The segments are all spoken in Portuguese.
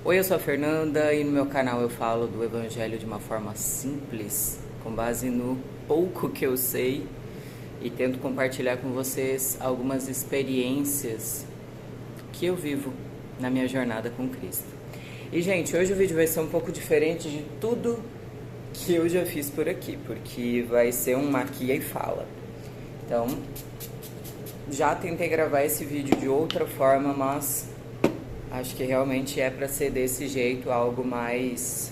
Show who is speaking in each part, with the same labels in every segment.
Speaker 1: Oi, eu sou a Fernanda e no meu canal eu falo do Evangelho de uma forma simples, com base no pouco que eu sei e tento compartilhar com vocês algumas experiências que eu vivo na minha jornada com Cristo. E, gente, hoje o vídeo vai ser um pouco diferente de tudo que eu já fiz por aqui, porque vai ser um maquia e fala. Então, já tentei gravar esse vídeo de outra forma, mas acho que realmente é pra ser desse jeito, algo mais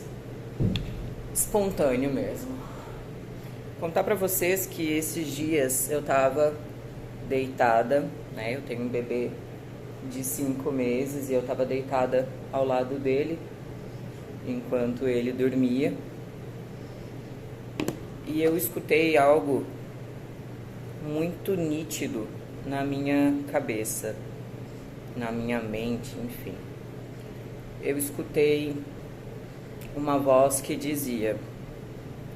Speaker 1: espontâneo mesmo. Contar pra vocês que esses dias eu tava deitada, né? Eu tenho um bebê de 5 meses e eu tava deitada ao lado dele enquanto ele dormia. E eu escutei algo muito nítido na minha cabeça, na minha mente, enfim. Eu escutei uma voz que dizia: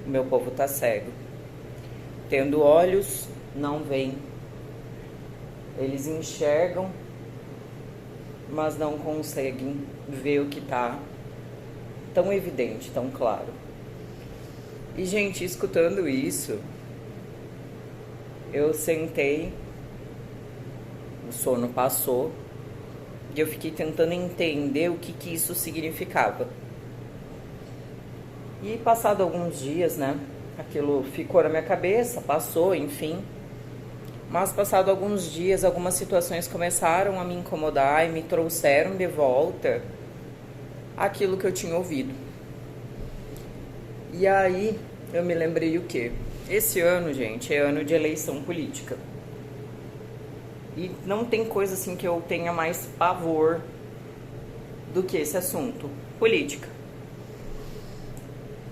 Speaker 1: meu povo tá cego. Tendo olhos, não veem. Eles enxergam, mas não conseguem ver o que tá tão evidente, tão claro. E, gente, escutando isso, eu sentei, o sono passou, e eu fiquei tentando entender o que isso significava. E passado alguns dias, né, aquilo ficou na minha cabeça, passou, enfim. Mas passado alguns dias, algumas situações começaram a me incomodar e me trouxeram de volta aquilo que eu tinha ouvido. E aí eu me lembrei o quê? Esse ano, gente, é ano de eleição política. E não tem coisa assim que eu tenha mais pavor do que esse assunto, política.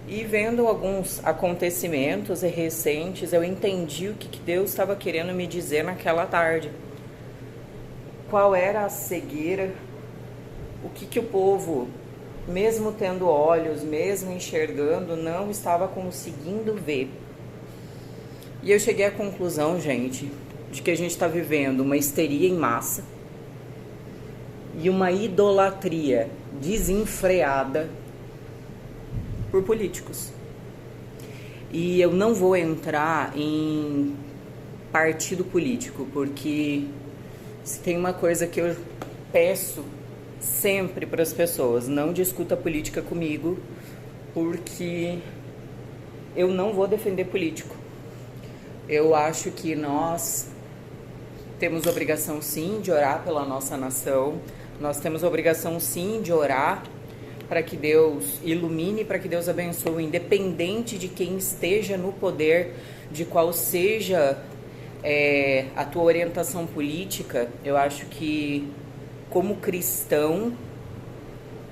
Speaker 1: E vendo alguns acontecimentos recentes, eu entendi o que Deus estava querendo me dizer naquela tarde. Qual era a cegueira, o que o povo, mesmo tendo olhos, mesmo enxergando, não estava conseguindo ver. E eu cheguei à conclusão, gente, de que a gente está vivendo uma histeria em massa e uma idolatria desenfreada por políticos. E eu não vou entrar em partido político, porque se tem uma coisa que eu peço sempre para as pessoas: não discuta política comigo, porque eu não vou defender político. Eu acho que nós temos obrigação sim de orar pela nossa nação, nós temos obrigação sim de orar para que Deus ilumine, para que Deus abençoe, independente de quem esteja no poder, de qual seja a tua orientação política. Eu acho que, como cristão,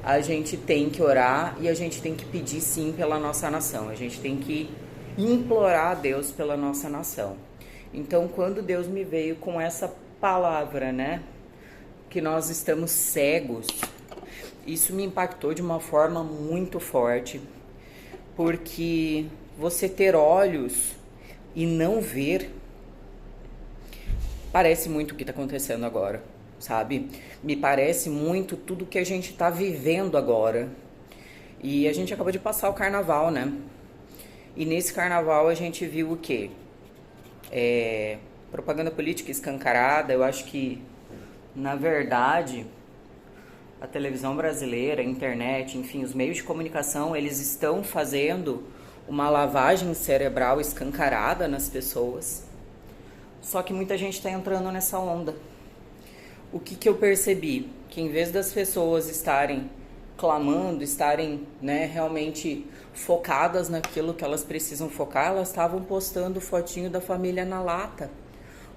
Speaker 1: a gente tem que orar e a gente tem que pedir sim pela nossa nação, a gente tem que implorar a Deus pela nossa nação. Então, quando Deus me veio com essa palavra, né, que nós estamos cegos, isso me impactou de uma forma muito forte, porque você ter olhos e não ver parece muito o que está acontecendo agora, sabe? Me parece muito tudo que a gente está vivendo agora. E a gente acabou de passar o carnaval, né? E nesse carnaval a gente viu o quê? Propaganda política escancarada. Eu acho que, na verdade, a televisão brasileira, a internet, enfim, os meios de comunicação, eles estão fazendo uma lavagem cerebral escancarada nas pessoas. Só que muita gente está entrando nessa onda. O que eu percebi? Que em vez das pessoas estarem clamando, estarem, né, realmente focadas naquilo que elas precisam focar, elas estavam postando fotinho da família na lata.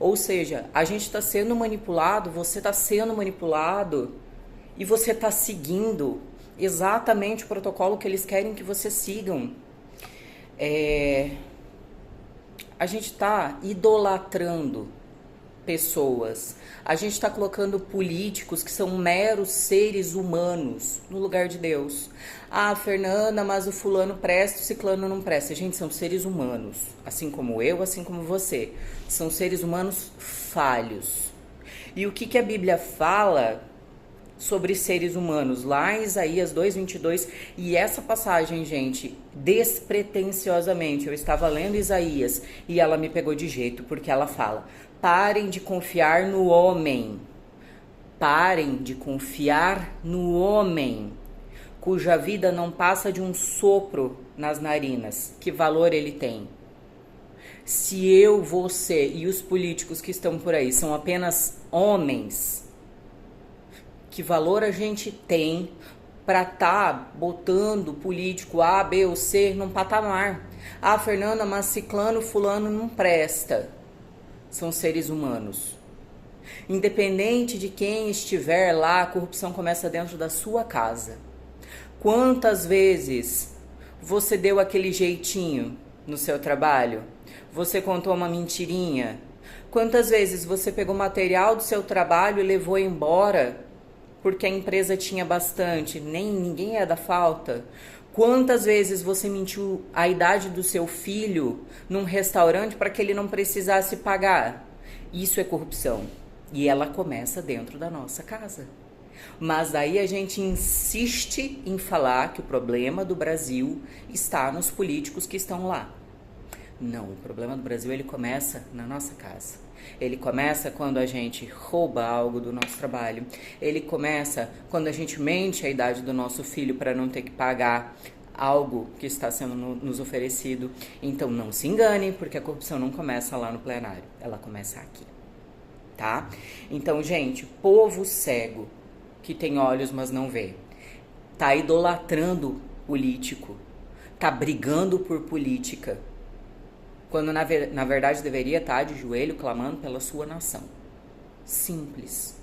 Speaker 1: Ou seja, a gente está sendo manipulado, você está sendo manipulado e você está seguindo exatamente o protocolo que eles querem que você sigam. A gente está idolatrando pessoas. A gente está colocando políticos que são meros seres humanos no lugar de Deus. Ah, Fernanda, mas o fulano presta, o ciclano não presta. Gente, são seres humanos, assim como eu, assim como você. São seres humanos falhos. E o que a Bíblia fala sobre seres humanos, lá em Isaías 2:22, e essa passagem, gente, despretensiosamente, eu estava lendo Isaías e ela me pegou de jeito, porque ela fala: parem de confiar no homem, parem de confiar no homem, cuja vida não passa de um sopro nas narinas. Que valor ele tem? Se eu, você e os políticos que estão por aí são apenas homens, que valor a gente tem para estar botando político A, B ou C num patamar? Ah, Fernanda, mas ciclano, fulano não presta. São seres humanos. Independente de quem estiver lá, a corrupção começa dentro da sua casa. Quantas vezes você deu aquele jeitinho no seu trabalho? Você contou uma mentirinha? Quantas vezes você pegou material do seu trabalho e levou embora porque a empresa tinha bastante? Ninguém é da falta. Quantas vezes você mentiu a idade do seu filho num restaurante para que ele não precisasse pagar? Isso é corrupção. E ela começa dentro da nossa casa. Mas daí a gente insiste em falar que o problema do Brasil está nos políticos que estão lá. Não, o problema do Brasil, ele começa na nossa casa. Ele começa quando a gente rouba algo do nosso trabalho. Ele começa quando a gente mente a idade do nosso filho para não ter que pagar algo que está sendo nos oferecido. Então não se engane, porque a corrupção não começa lá no plenário, ela começa aqui, tá? Então, gente, povo cego que tem olhos mas não vê, tá idolatrando político, tá brigando por política, quando na verdade deveria estar de joelho clamando pela sua nação. Simples,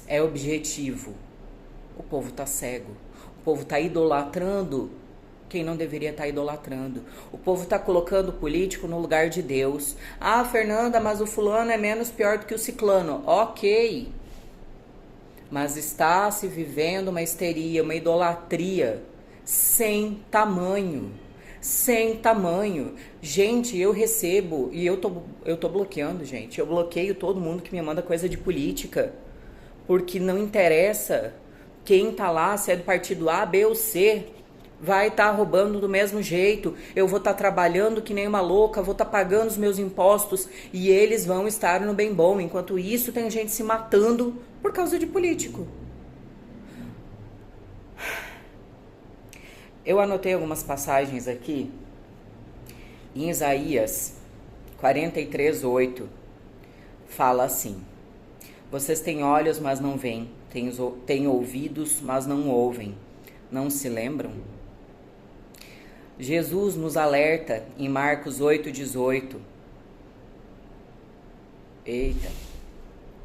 Speaker 1: é objetivo. O povo tá cego, o povo tá idolatrando quem não deveria estar idolatrando. O povo tá colocando o político no lugar de Deus. Ah, Fernanda, mas o fulano é menos pior do que o ciclano. Ok, mas está se vivendo uma histeria, uma idolatria sem tamanho. Sem tamanho. Gente, eu recebo e eu tô bloqueando, gente. Eu bloqueio todo mundo que me manda coisa de política, porque não interessa quem tá lá, se é do partido A, B ou C, vai estar roubando do mesmo jeito. Eu vou estar trabalhando que nem uma louca, vou estar pagando os meus impostos e eles vão estar no bem bom. Enquanto isso, tem gente se matando por causa de político. Eu anotei algumas passagens aqui. Em Isaías 43:8 fala assim: vocês têm olhos, mas não veem, têm ouvidos, mas não ouvem. Não se lembram? Jesus nos alerta em Marcos 8:18. Eita,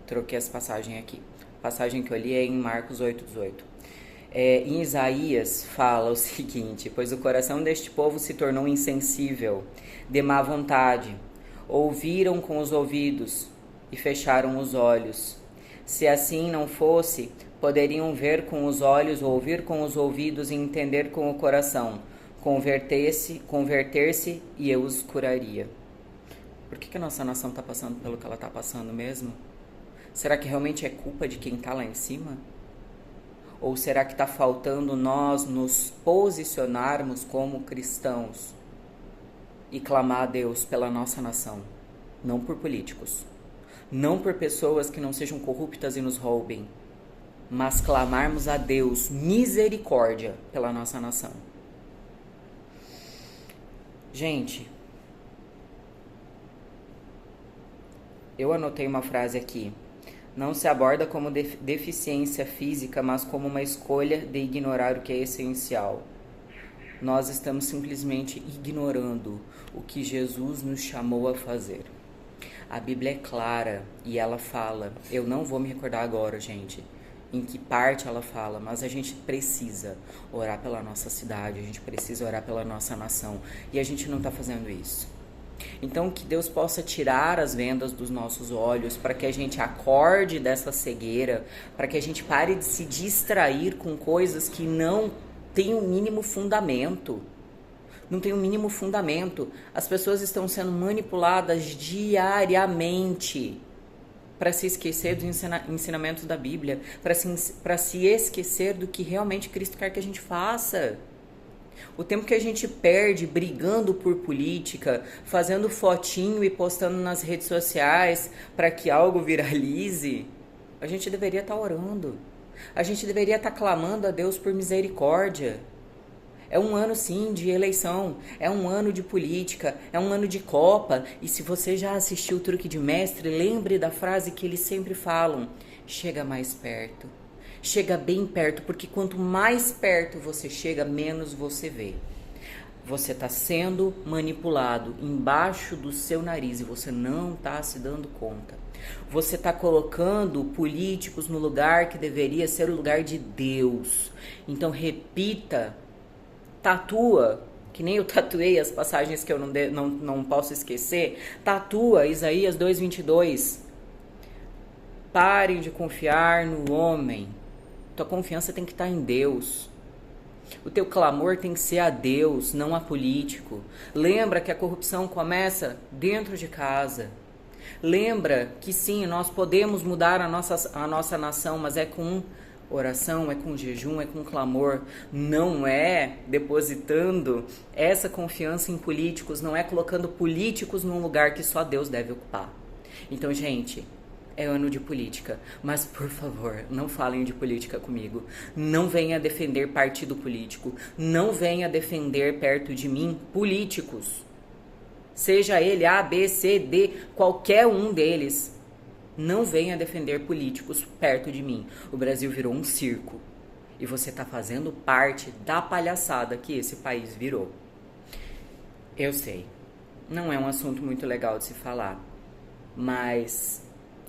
Speaker 1: troquei essa passagem aqui. A passagem que eu li é em Marcos 8:18. Em Isaías fala o seguinte: pois o coração deste povo se tornou insensível, de má vontade, ouviram com os ouvidos e fecharam os olhos. Se assim não fosse, poderiam ver com os olhos, ouvir com os ouvidos e entender com o coração, converter-se e eu os curaria. Por que a nossa nação está passando pelo que ela está passando mesmo? Será que realmente é culpa de quem está lá em cima? Ou será que está faltando nós nos posicionarmos como cristãos e clamar a Deus pela nossa nação? Não por políticos, não por pessoas que não sejam corruptas e nos roubem, mas clamarmos a Deus misericórdia pela nossa nação. Gente, eu anotei uma frase aqui. Não se aborda como deficiência física, mas como uma escolha de ignorar o que é essencial. Nós estamos simplesmente ignorando o que Jesus nos chamou a fazer. A Bíblia é clara e ela fala, eu não vou me recordar agora, gente, em que parte ela fala, mas a gente precisa orar pela nossa cidade, a gente precisa orar pela nossa nação, e a gente não está fazendo isso. Então que Deus possa tirar as vendas dos nossos olhos, para que a gente acorde dessa cegueira, para que a gente pare de se distrair com coisas que não têm o mínimo fundamento. Não tem o mínimo fundamento. As pessoas estão sendo manipuladas diariamente. para se esquecer dos ensinamentos da Bíblia, para se esquecer do que realmente Cristo quer que a gente faça. O tempo que a gente perde brigando por política, fazendo fotinho e postando nas redes sociais para que algo viralize, a gente deveria estar orando. A gente deveria estar clamando a Deus por misericórdia. É um ano, sim, de eleição, é um ano de política, é um ano de Copa. E se você já assistiu o Truque de Mestre, lembre da frase que eles sempre falam: chega mais perto. Chega bem perto, porque quanto mais perto você chega, menos você vê. Você está sendo manipulado embaixo do seu nariz e você não está se dando conta. Você está colocando políticos no lugar que deveria ser o lugar de Deus. Então repita, tatua, que nem eu tatuei as passagens que eu não posso esquecer. Tatua Isaías 2:22. Parem de confiar no homem. Tua confiança tem que estar em Deus. O teu clamor tem que ser a Deus, não a político. Lembra que a corrupção começa dentro de casa. Lembra que sim, nós podemos mudar a nossa nação, mas é com oração, é com jejum, é com clamor. Não é depositando essa confiança em políticos, não é colocando políticos num lugar que só Deus deve ocupar. Então, gente, é ano de política, mas por favor, não falem de política comigo. Não venha defender partido político. Não venha defender perto de mim políticos. Seja ele A, B, C, D, qualquer um deles. Não venha defender políticos perto de mim. O Brasil virou um circo. E você está fazendo parte da palhaçada que esse país virou. Eu sei, não é um assunto muito legal de se falar, mas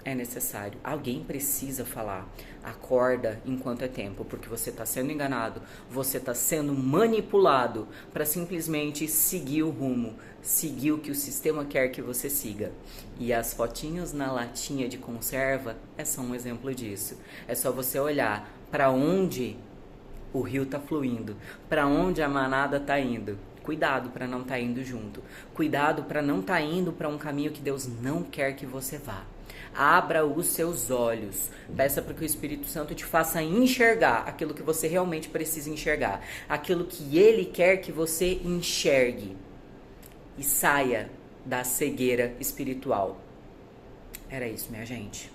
Speaker 1: é necessário. Alguém precisa falar. Acorda enquanto é tempo, porque você está sendo enganado, você está sendo manipulado para simplesmente seguir o rumo, seguir o que o sistema quer que você siga. E as fotinhos na latinha de conserva é só um exemplo disso. É só você olhar para onde o rio está fluindo, para onde a manada está indo. Cuidado para não estar indo junto. Cuidado para não estar indo para um caminho que Deus não quer que você vá. Abra os seus olhos. Peça para que o Espírito Santo te faça enxergar aquilo que você realmente precisa enxergar. Aquilo que Ele quer que você enxergue. E saia da cegueira espiritual. Era isso, minha gente.